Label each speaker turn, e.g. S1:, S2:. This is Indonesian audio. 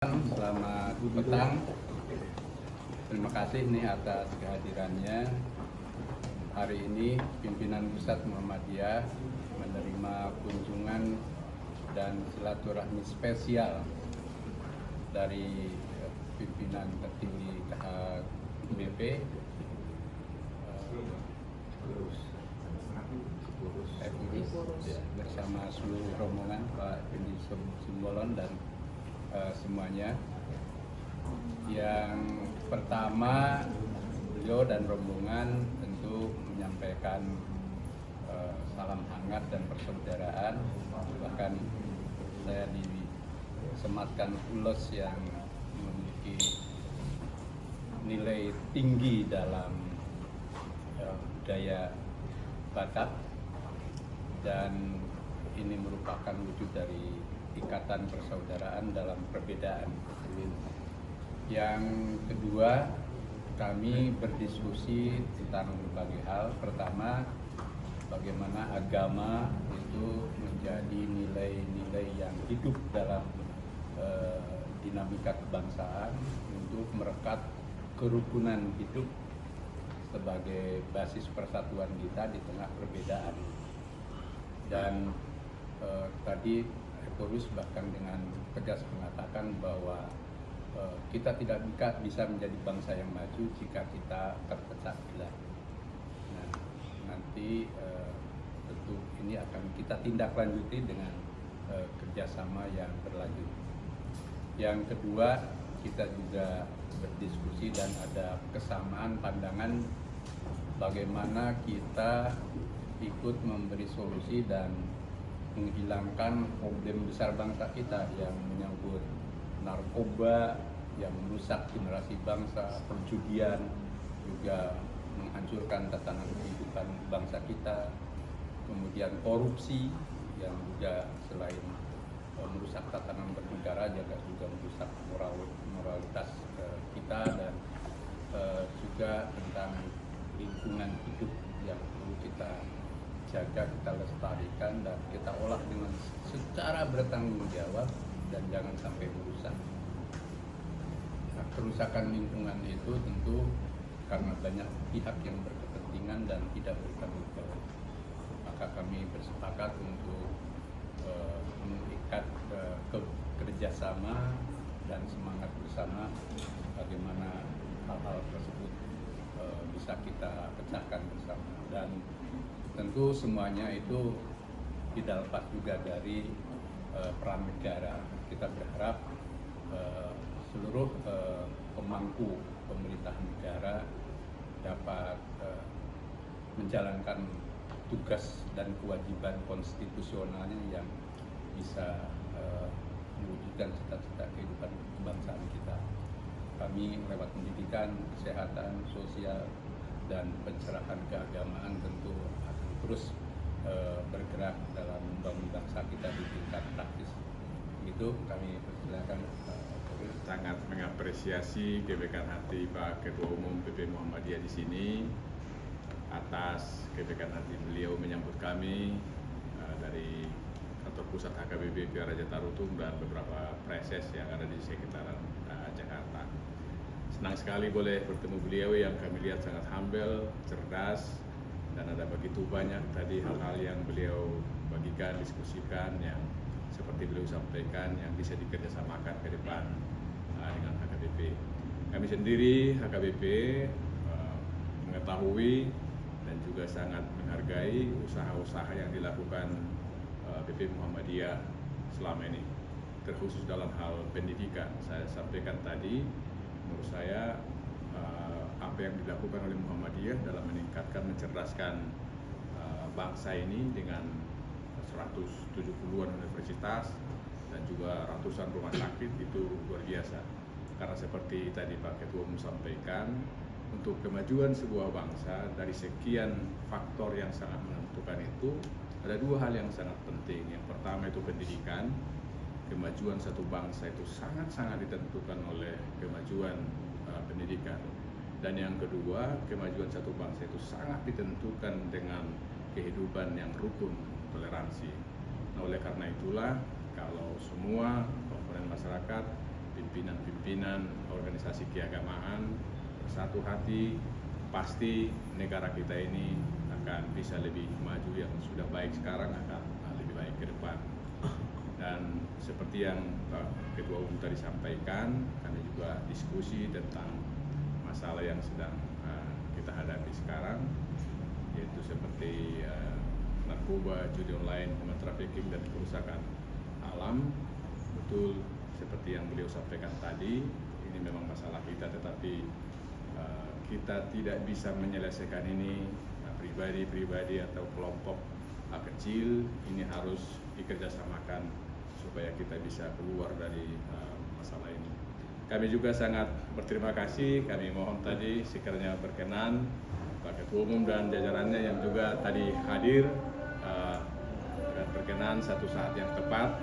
S1: Selamat petang. Terima kasih nih atas kehadirannya. Hari ini pimpinan Pusat Muhammadiyah menerima kunjungan dan silaturahmi spesial dari pimpinan tertinggi KHBP, bersama seluruh rombongan Pak Fendi Simbolon dan semuanya. Yang pertama, beliau dan rombongan tentu menyampaikan salam hangat dan persaudaraan. Bahkan saya disematkan ulos yang memiliki nilai tinggi dalam budaya Batak, dan ini merupakan wujud dari ikatan persaudaraan dalam perbedaan. Yang kedua, kami berdiskusi tentang berbagai hal. Pertama, bagaimana agama itu menjadi nilai-nilai yang hidup dalam dinamika kebangsaan untuk merekat kerukunan hidup sebagai basis persatuan kita di tengah perbedaan. Dan tadi Ekorus bahkan dengan tegas mengatakan bahwa kita tidak bisa menjadi bangsa yang maju jika kita terpecah belah. Nah, nanti tentu ini akan kita tindak lanjuti dengan kerjasama yang berlanjut. Yang kedua, kita juga berdiskusi dan ada kesamaan pandangan bagaimana kita ikut memberi solusi dan menghilangkan problem besar bangsa kita yang menyangkut narkoba yang merusak generasi bangsa, perjudian juga menghancurkan tatanan kehidupan bangsa kita, kemudian korupsi yang juga selain merusak tatanan bernegara juga merusak moralitas kita, dan juga tentang lingkungan hidup yang perlu kita jaga, kita lestarikan, dan kita olah dengan secara bertanggung jawab dan jangan sampai merusak. Nah, kerusakan lingkungan itu tentu karena banyak pihak yang berkepentingan dan tidak bertanggung jawab. Maka kami bersepakat untuk mengikat kerjasama dan semangat bersama bagaimana hal-hal tersebut bisa kita pecahkan bersama. Dan tentu semuanya itu tidak lepas juga dari peran negara. Kita berharap seluruh pemangku pemerintahan negara dapat menjalankan tugas dan kewajiban konstitusionalnya yang bisa mewujudkan cita-cita kehidupan kebangsaan kita. Kami lewat pendidikan, kesehatan, sosial, dan pencerahan keagamaan tentu akan terus bergerak dalam membangun bangsa kita di tingkat praktis. Itu kami persilakan.
S2: Sangat mengapresiasi kebekan hati Pak Ketua Umum PP Muhammadiyah di sini atas kebekan hati beliau menyambut kami dari kantor pusat HKBP Raja Tarutung dan beberapa preses yang ada di sekitaran Jakarta. Senang sekali boleh bertemu beliau yang kami lihat sangat humble, cerdas, dan ada begitu banyak tadi hal-hal yang beliau bagikan, diskusikan, yang seperti beliau sampaikan yang bisa dikerjasamakan ke depan dengan HKBP. Kami sendiri HKBP mengetahui dan juga sangat menghargai usaha-usaha yang dilakukan PP Muhammadiyah selama ini, terkhusus dalam hal pendidikan. Saya sampaikan tadi, menurut saya apa yang dilakukan oleh Muhammadiyah dalam meningkatkan, mencerdaskan bangsa ini dengan 170-an universitas dan juga ratusan rumah sakit itu luar biasa. Karena seperti tadi Pak Ketua Umum sampaikan, untuk kemajuan sebuah bangsa dari sekian faktor yang sangat menentukan itu, ada dua hal yang sangat penting. Yang pertama itu pendidikan. Kemajuan satu bangsa itu sangat-sangat ditentukan oleh kemajuan pendidikan. Dan yang kedua, kemajuan satu bangsa itu sangat ditentukan dengan kehidupan yang rukun, toleransi. Nah, oleh karena itulah, kalau semua komponen masyarakat, pimpinan-pimpinan organisasi keagamaan bersatu hati, pasti negara kita ini akan bisa lebih maju. Yang sudah baik sekarang akan lebih baik ke depan. Dan seperti yang Pak Ketua Umum tadi sampaikan, kami juga diskusi tentang masalah yang sedang kita hadapi sekarang, yaitu seperti narkoba, judi online, human trafficking, dan kerusakan alam. Betul seperti yang beliau sampaikan tadi, ini memang masalah kita, tetapi kita tidak bisa menyelesaikan ini pribadi-pribadi atau kelompok kecil. Ini harus dikerjasamakan supaya kita bisa keluar dari masalah ini. Kami juga sangat berterima kasih, kami mohon tadi sekiranya berkenan Pak Ketua Umum dan jajarannya yang juga tadi hadir, dengan berkenan satu saat yang tepat